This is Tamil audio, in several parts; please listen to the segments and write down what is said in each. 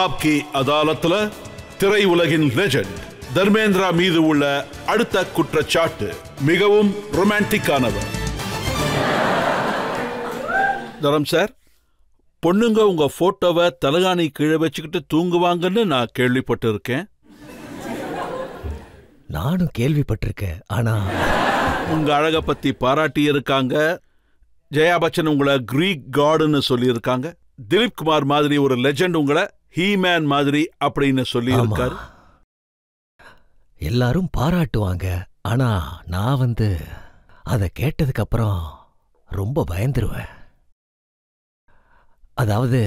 ஆப்கி அதாலத்துல திரை உலகின் லெஜெண்ட் தர்மேந்திரா மீது உள்ள அடுத்த குற்றச்சாட்டு மிகவும் ரொமான்டிக்கானவர். தரம் சார், பொண்ணுங்க உங்க போட்டோவை தலகாணி கீழே வச்சுக்கிட்டு தூங்குவாங்கன்னு நான் கேள்விப்பட்டிருக்கேன். நானும் கேள்விப்பட்டிருக்கேன். ஆனா உங்க அழக பத்தி பாராட்டி இருக்காங்க. ஜெயா பச்சன் உங்களை கிரீக் காடுன்னு சொல்லி இருக்காங்க. திலீப் குமார் மாதிரி ஒரு லெஜெண்ட் உங்களை ஹீமேன் மாதிரி அப்படின்னு சொல்லி இருக்காரு. எல்லாரும் பாராட்டுவாங்க. ஆனா நான் அத கேட்டதுக்கு அப்புறம் ரொம்ப பயந்துருவேன். அதாவது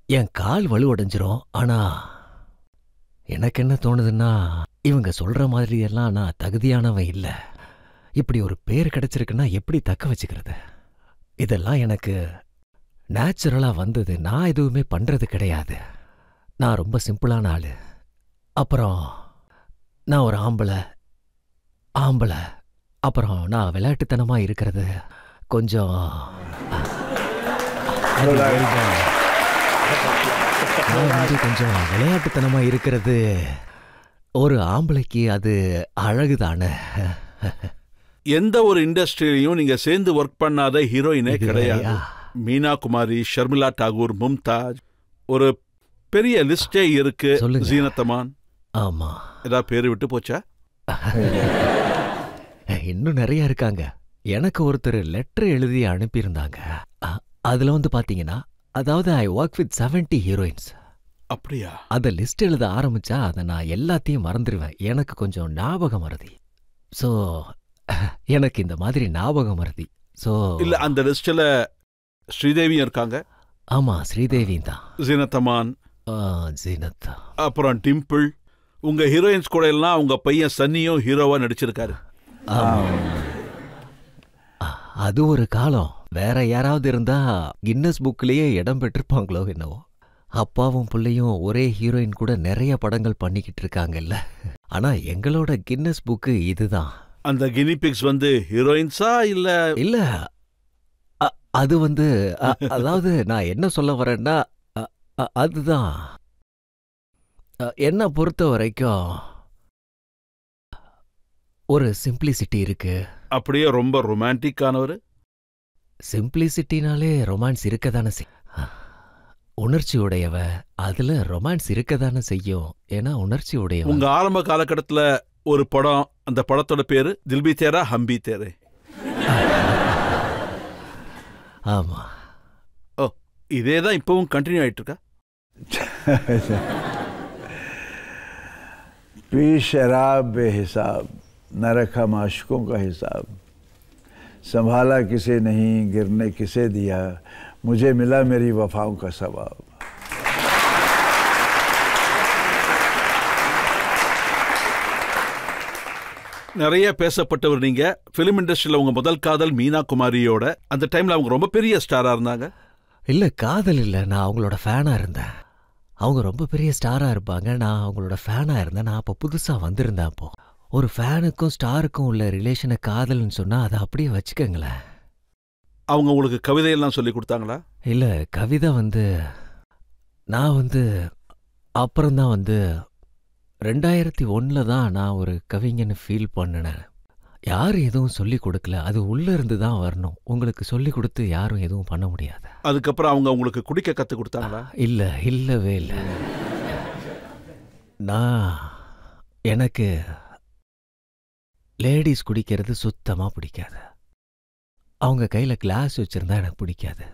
என் கால் வலுவடைஞ்சிரும். ஆனா எனக்கு என்ன தோணுதுன்னா, இவங்க சொல்ற மாதிரி எல்லாம் நான் தகுதியானவன் இல்ல. இப்படி ஒரு பேர் கிடைச்சிருக்குன்னா எப்படி தக்க வச்சுக்கிறது? இதெல்லாம் எனக்கு நேச்சுரலா வந்தது. நான் எதுவுமே பண்றது கிடையாது. நான் ரொம்ப சிம்பிளான ஆளு. அப்புறம் நான் ஒரு ஆம்பளை. அப்புறம் நான் விளையாட்டுத்தனமா இருக்கிறது கொஞ்சம் கொஞ்சம் விளையாட்டுத்தனமா இருக்கிறது ஒரு ஆம்பளைக்கு அது அழகுதானே. எந்த ஒரு இண்டஸ்ட்ரியிலையும் நீங்க சேர்ந்து ஒர்க் பண்ணாத ஹீரோயினே கிடையாது. மீனா குமாரி, ஷர்மிளா டாகூர், மும்தாஜ், ஒரு பெரிய லிஸ்டே இருக்கு. ஜீனத் அமான். ஆமா. ஏதாவது பேரு விட்டு போச்சா? இன்னும் நிறைய இருக்காங்க. எனக்கு ஒருத்தர் லெட்டர் எழுதி அனுப்பியிருந்தாங்க. அதுல பாத்தீங்கன்னா, அதாவது ஐ ஒர்க் வித் 70 ஹீரோயின்ஸ். அப்படியா? அத லிஸ்ட் எழுத ஆரம்பிச்சா அதை நான் எல்லாத்தையும் மறந்துடுவேன். எனக்கு கொஞ்சம் ஞாபக மறதி. சோ எனக்கு இந்த மாதிரி ஞாபக மறதி. சோ இல்ல, அந்த லிஸ்ட்ல ஸ்ரீதேவியும் இருக்காங்க. ஆமா, ஸ்ரீதேவியும் தான். ஜீனத் அமான், ஜீனத், அப்புறம் டிம்பிள். உங்க ஹீரோயின்ஸ் கூட எல்லாம் உங்க பையன் சன்னியும் ஹீரோவா நடிச்சிருக்காரு. அது ஒரு காலம். வேற யாராவது இருந்தா கின்னஸ் புக்லயே இடம் பெற்றிருப்பாங்களோ என்னவோ. அப்பாவும் பிள்ளையும் ஒரே ஹீரோயின் கூட நிறைய படங்கள் பண்ணிக்கிட்டு இருக்காங்கல்ல. ஆனா எங்களோட கின்னஸ் புக்கு இதுதான். அந்த கினிபிக்ஸ் ஹீரோயின்ஸா இல்ல? இல்ல, அது அதாவது நான் என்ன சொல்ல வரேன்னா, அதுதான் என்ன பொறுத்த வரைக்கும் ஒரு சிம்பிளிசிட்டி இருக்கு. அப்படியே ரொம்ப ரொமான்டிக்கானவர். சிம்பிளிசிட்டினாலே ரொமான்ஸ் இருக்கதானே உணர்ச்சி உடையவ. அதுல ரொமான்ஸ் இருக்கதானே செய்யும். ஏன்னா உணர்ச்சி உடையவ. உங்க ஆரம்ப காலகட்டத்துல ஒரு படம், அந்த படத்தோட பேரு தில்பி தேரா ஹம்பி தேரே. ஆமா. ஓ, இதேதான் இப்பவும் கண்டினியூ ஆயிட்டு இருக்கா? पी शराब बेहिसाब, न रखा माशकों का हिसाब, संभाला किसे नहीं, गिरने किसे दिया, मुझे मिला मेरी वफाओं का सवाब. நிறைய பேசப்பட்டவர் நீங்க. பிலிம் இண்டஸ்ட்ரியில உங்க முதல் காதல் மீனா குமாரியோட. அந்த டைம்ல அவங்க ரொம்ப பெரிய ஸ்டாரா இருந்தாங்க. இல்ல, காதல் இல்ல, நான் அவங்களோட ஃபேனா இருந்தேன். அவங்க ரொம்ப பெரிய ஸ்டாரா இருப்பாங்க. நான் அவங்களோட ஃபேனா இருந்தேன். நான் அப்போ புதுசா வந்திருந்தேன். அப்போ ஒரு ஃபேனுக்கும் ஸ்டாருக்கும் உள்ள ரிலேஷனை காதல்னு சொன்னா அதை அப்படியே வச்சுக்கங்களேன். அவங்க உங்களுக்கு கவிதையெல்லாம் சொல்லி கொடுத்தாங்களா? இல்ல, கவிதை நான் அப்புறம்தான் 2001 தான் நான் ஒரு கவிஞன்னு ஃபீல் பண்ணினேன். யாரும் எதுவும் சொல்லி கொடுக்கல. அது உள்ள இருந்து தான் வரணும். உங்களுக்கு சொல்லி கொடுத்து யாரும் எதுவும் பண்ண முடியாது. அதுக்கப்புறம் அவங்க உங்களுக்கு குடிக்க கத்து கொடுத்தாங்களா? இல்ல, இல்லவே இல்ல. எனக்கு லேடிஸ் குடிக்கிறது சுத்தமா பிடிக்காது. அவங்க கையில கிளாஸ் வச்சிருந்தா எனக்கு பிடிக்காது.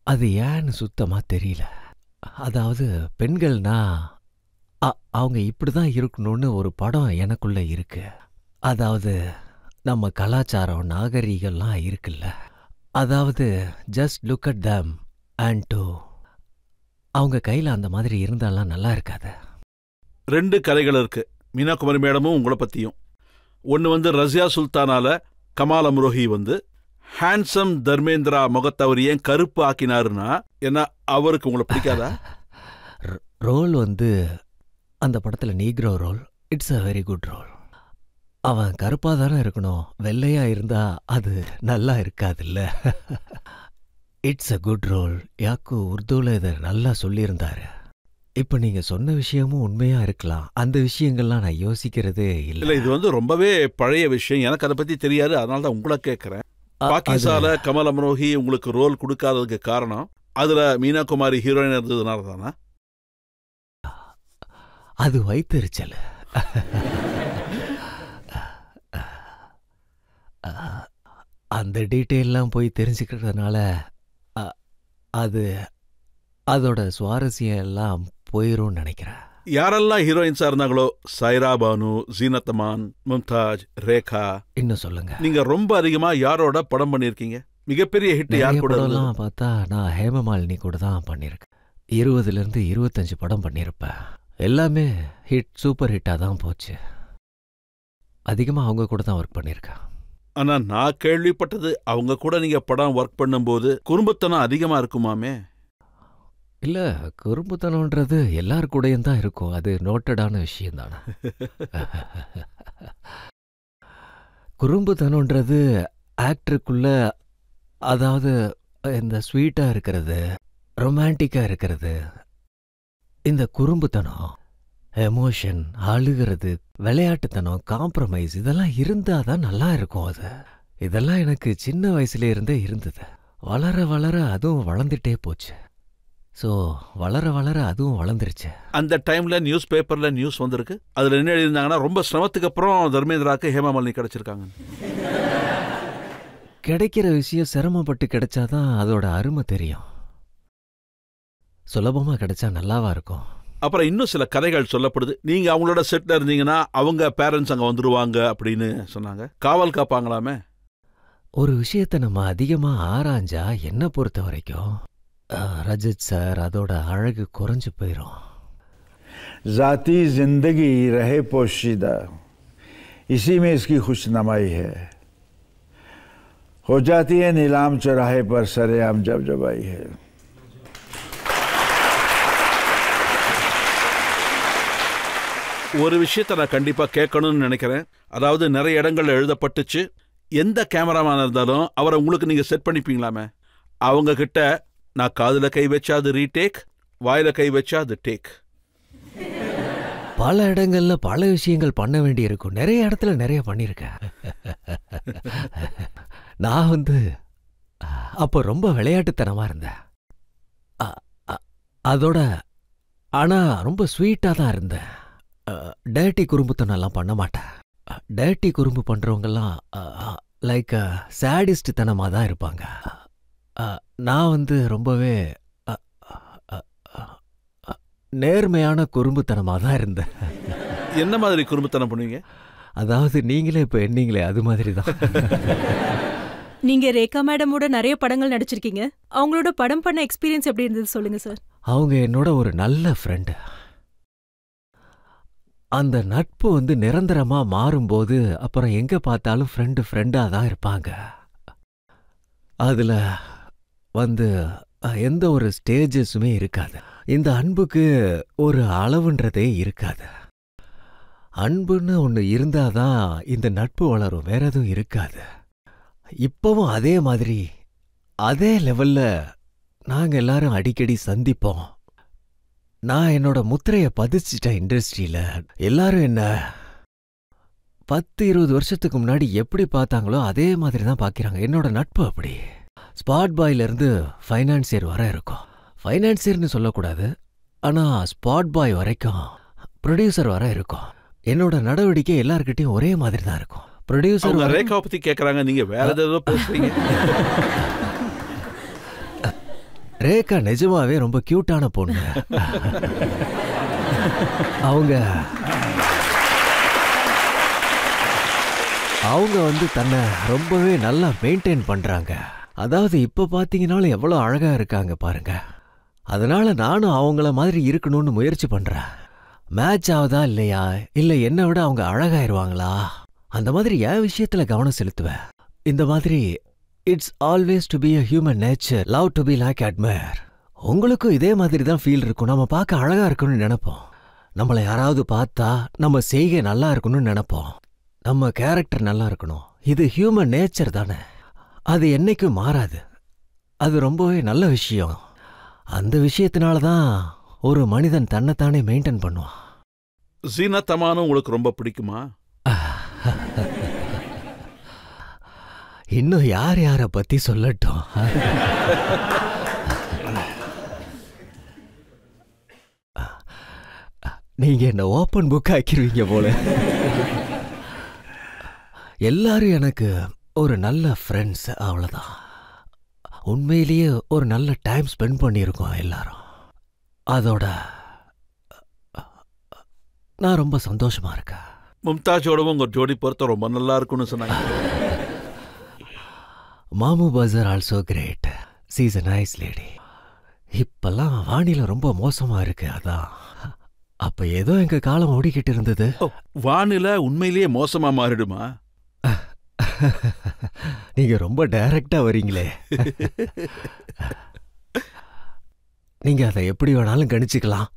அது ஏன்னு சுத்தமா தெரியல. அதாவது பெண்கள்னா அவங்க இப்படிதான் இருக்கணும்னு ஒரு படம் எனக்குள்ள இருக்கு. அதாவது நம்ம கலாச்சாரம், நாகரீகம்லாம் இருக்குல்ல. அதாவது just look at them and to அவங்க கையில அந்த மாதிரி இருந்தாலாம் நல்லா இருக்காது. 2 கதைகள் இருக்கு மீனா குமாரி மேடமும் உங்களை பத்தியும். ஒன்னு ரஷ்யா சுல்தானால கமால் அம்ரோஹி ஹேண்ட்ஸம் தர்மேந்திரா முகத்தை அவர் ஏன் கருப்பு ஆக்கினாருன்னா, ஏன்னா அவருக்கு உங்களை பிடிக்காதா? ரோல் அந்த படத்துல negro role. It's a very good role. அவன் கருப்பா தானே இருக்கணும். வெள்ளையா இருந்தா அது நல்லா இருக்காதுல்ல. It's a good role. யாக்கு உருதுல இதை நல்லா சொல்லியிருந்தாரு. இப்ப நீங்க சொன்ன விஷயமும் உண்மையா இருக்கலாம். அந்த விஷயங்கள்லாம் நான் யோசிக்கிறதே இல்ல, இல்லை. இது ரொம்பவே பழைய விஷயம். எனக்கு அதை பத்தி தெரியாது, அதனால தான் உங்களை கேட்கறேன். பாக்கிசால கமல் அமரோஹி உங்களுக்கு ரோல் கொடுக்காததுக்கு காரணம் அதுல மீனா குமாரி ஹீரோயின் இருந்ததுனால தானா? அது வைத்தறிச்சல். அந்த டீட்டெயிலாம் போய் தெரிஞ்சுக்கிறதுனால அது அதோட சுவாரஸ்யம் எல்லாம் போயிரும்னு நினைக்கிறேன். யாரெல்லாம் ஹீரோயின்ஸா இருந்தாங்களோ, சைரா பானு, ஜீனத் அமான், மும்தாஜ், ரேகா, இன்னும் சொல்லுங்க. நீங்க ரொம்ப அதிகமா யாரோட படம் பண்ணிருக்கீங்க? மிகப்பெரிய ஹிட் யார் கூட? படம்லாம் பார்த்தா நான் ஹேமமாலினி கூட தான் பண்ணியிருக்கேன். 20லேருந்து 25 படம் பண்ணியிருப்பேன். எல்லாமே ஹிட், சூப்பர் ஹிட்டாக தான் போச்சு. அதிகமாக அவங்க கூட தான் ஒர்க் பண்ணியிருக்கேன். ஆனா நான் கேள்விப்பட்டது அவங்க கூட நீங்க படம் ஒர்க் பண்ணும்போது குறும்புத்தனம் அதிகமா இருக்குமாமே? இல்லை, குறும்புத்தனம்ன்றது எல்லார் கூடயும் தான் இருக்கும். அது நோட்டடான விஷயம் தானே. குறும்புத்தனம்ன்றது ஆக்டருக்குள்ள, அதாவது இந்த ஸ்வீட்டாக இருக்கிறது, ரொமான்டிக்காக இருக்கிறது, இந்த குறும்புத்தனம், எமோஷன், அழுகிறது, விளையாட்டுத்தனம், காம்ப்ரமைஸ், இதெல்லாம் இருந்தால் தான் நல்லா இருக்கும். இதெல்லாம் எனக்கு சின்ன வயசுல இருந்தே இருந்தது. வளர வளர அதுவும் வளர்ந்துட்டே போச்சு. ஸோ வளர வளர அதுவும் வளர்ந்துருச்சு. அந்த டைம்ல நியூஸ் பேப்பர்ல நியூஸ் வந்திருக்கு. அதுல என்ன எழுதியிருந்தாங்கன்னா, ரொம்ப சிரமத்துக்கு அப்புறம் தர்மேந்திராக்கு ஹேமமாலினி கிடைச்சிருக்காங்க. கிடைக்கிற விஷயம் சிரமப்பட்டு கிடைச்சாதான் அதோட அருமை தெரியும். சுலபமா கிடைச்சா நல்லாவா இருக்கும். அப்புறம் இன்னும் சில கதைகள் சொல்லப்படுது. நீங்க அவங்களோட செட்ல இருந்தீங்கன்னா அவங்க பேரண்ட்ஸ் அங்க வந்துருவாங்க அப்படின்னு சொன்னாங்க. காவல் காப்பாங்களாமே? ஒரு விஷயத்தை நம்ம அதிகமா ஆராய்ஞ்சா என்ன பொறுத்த வரைக்கும் ரஜித் சார் அதோட அழகு குறைஞ்சு போயிடும். जाती जिंदगी रहे पोशीदा, इसी में इसकी खुशनुमाई है. हो जाती है नीलाम चौराहे पर सरेआम जब जब आई है. ஒரு விஷயத்தை நான் கண்டிப்பா கேட்கணும்னு நினைக்கிறேன். அதாவது நிறைய இடங்கள்ல எழுதப்பட்டுச்சு, எந்த கேமராமேன் இருந்தாலும் அவரை உங்களுக்கு நீங்க செட் பண்ணிப்பீங்களாமே? அவங்க கிட்ட நான் காதுல கை வச்சா அது ரீடேக், வாயில கை வச்சா அது டேக். பல இடங்கள்ல பல விஷயங்கள் பண்ண வேண்டி இருக்கும். நிறைய இடத்துல நிறைய பண்ணியிருக்கேன். நான் அப்போ ரொம்ப விளையாட்டுத்தனமா இருந்தேன். அதோட ஆனா ரொம்ப ஸ்வீட்டா தான் இருந்தேன். டேட்டி குறும்புத்தனம்லாம் பண்ண மாட்டேன். டேட்டி குறும்பு பண்றவங்கெல்லாம் லைக் சேடிஸ்ட் தனமா தான் இருப்பாங்க. நான் ரொம்பவே நேர்மையான குறும்புத்தனமா தான் இருந்தேன். என்ன மாதிரி குறும்புத்தனம் பண்ணுவீங்க? அதாவது நீங்களே இப்போ எண்ணீங்களே அது மாதிரி தான். நீங்க ரேகா மேடமோட நிறைய படங்கள் நடிச்சிருக்கீங்க. அவங்களோட படம் பண்ண எக்ஸ்பீரியன்ஸ் எப்படி இருந்தது சொல்லுங்க சார். அவங்க என்னோட ஒரு நல்ல ஃப்ரெண்டு. அந்த நட்பு நிரந்தரமா மாறும்போது அப்புறம் எங்க பார்த்தாலும் ஃப்ரெண்டா தான் இருப்பாங்க. அதுல எந்த ஒரு ஸ்டேஜஸுமே இருக்காது. இந்த அன்புக்கு ஒரு அளவுன்றதே இருக்காது. அன்புன்னு ஒன்று இருந்தாதான் இந்த நட்பு வளரும், வேற எதுவும் இருக்காது. இப்பவும் அதே மாதிரி அதே லெவல்ல நாங்க எல்லாரும் அடிக்கடி சந்திப்போம். நான் என்னோட முத்திரைய பதிச்சிட்டேன் இண்டஸ்ட்ரியில. எல்லாரும் என்ன 10-20 வருஷத்துக்கு முன்னாடி எப்படி பார்த்தாங்களோ அதே மாதிரி தான் பார்க்கிறாங்க. என்னோட நட்பு அப்படி. ஸ்பாட் பாய்ல இருந்து ஃபைனான்சியர் வர இருக்கும். ஃபைனான்சியர்னு சொல்லக்கூடாது, ஆனா ஸ்பாட் பாய் வரைக்கும் ப்ரொடியூசர் வர இருக்கும். என்னோட நடவடிக்கை எல்லார்கிட்டையும் ஒரே மாதிரி தான் இருக்கும். ப்ரொடியூசர் ரேகாவை பத்தி கேட்கறாங்க, நீங்க வேற ஏதோ பேசுறீங்க. ரேகா நிஜமாவே ரொம்ப கியூட்டான பொண்ணு. அவங்க தன்னை ரொம்பவே நல்லா மெயின்டைன் பண்றாங்க. அதாவது இப்ப பாத்தீங்கன்னாலும் எவ்வளவு அழகா இருக்காங்க பாருங்க. அதனால நானும் அவங்கள மாதிரி இருக்கணும்னு முயற்சி பண்றேன். மேட்ச் ஆகுதா இல்லையா, இல்ல என்னை விட அவங்க அழகாயிருவாங்களா, அந்த மாதிரி என் விஷயத்துல கவனம் செலுத்துவேன். இந்த மாதிரி it's always to be a human nature, love to be like admire. உங்களுக்கும் இதே மாதிரி தான் ஃபீல் இருக்கும். நம்ம பார்க்க அழகா இருக்கணும்னு நினைப்போம். நம்மளை யாராவது பார்த்தா நம்ம செய்கை நல்லா இருக்கணும்னு நினைப்போம். நம்ம கேரக்டர் நல்லா இருக்கணும். இது ஹியூமன் நேச்சர் தானே, அது என்னைக்கும் மாறாது. அது ரொம்பவே நல்ல விஷயம். அந்த விஷயத்தினால தான் ஒரு மனிதன் தன்னைத்தானே மெயின்டைன் பண்ணுவான். ஜீனத் அமானும் உங்களுக்கு ரொம்ப பிடிக்குமா? இன்னும் யார் யாரை பத்தி சொல்லட்டும். நீங்க என்ன ஓப்பன் புக் ஆக்கிருவீங்க போல. எல்லாரும் எனக்கு ஒரு நல்ல ஃப்ரெண்ட்ஸ், அவ்வளோதான். உண்மையிலேயே ஒரு நல்ல டைம் ஸ்பெண்ட் பண்ணியிருக்கோம் எல்லாரும். அதோட நான் ரொம்ப சந்தோஷமா இருக்கேன். மும்தாஜோடவும் உங்க ஜோடி பொறுத்த ரொம்ப நல்லா இருக்கும்னு சொன்னாங்க. மாமு பஜார் also great. She is a nice lady. இப்பெல்லாம் வானிலை ரொம்ப மோசமா இருக்கு, அதான். அப்ப ஏதோ எங்க காலம் ஓடிக்கிட்டு இருந்தது. வானிலை உண்மையிலேயே மோசமா மாறிடுமா? நீங்க ரொம்ப டைரக்டா வரீங்களே. நீங்க அதை எப்படி வேணாலும் கணிச்சுக்கலாம்.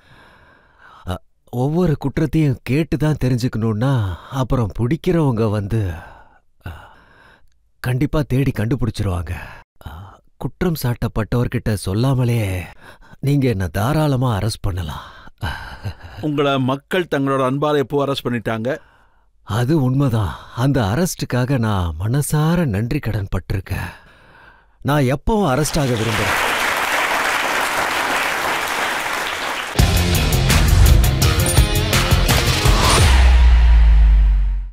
ஒவ்வொரு குற்றத்தையும் கேட்டு தான் தெரிஞ்சுக்கணும்னா அப்புறம் பிடிக்கிறவங்க வந்து கண்டிப்பா தேடி கண்டுபிடிச்சிருவாங்க. குற்றம் சாட்டப்பட்டவர்கிட்ட சொல்லாமலே நீங்க என்ன தாராளமா அரெஸ்ட் பண்ணலாம். உங்களை மக்கள் தங்களோட அன்பால எப்போ அரெஸ்ட் பண்ணிட்டாங்க? அது உண்மைதான். அந்த அரெஸ்டுக்காக நான் மனசார நன்றி கடன் பட்டிருக்கேன். நான் எப்பவும் அரெஸ்ட் ஆக விரும்புறேன்.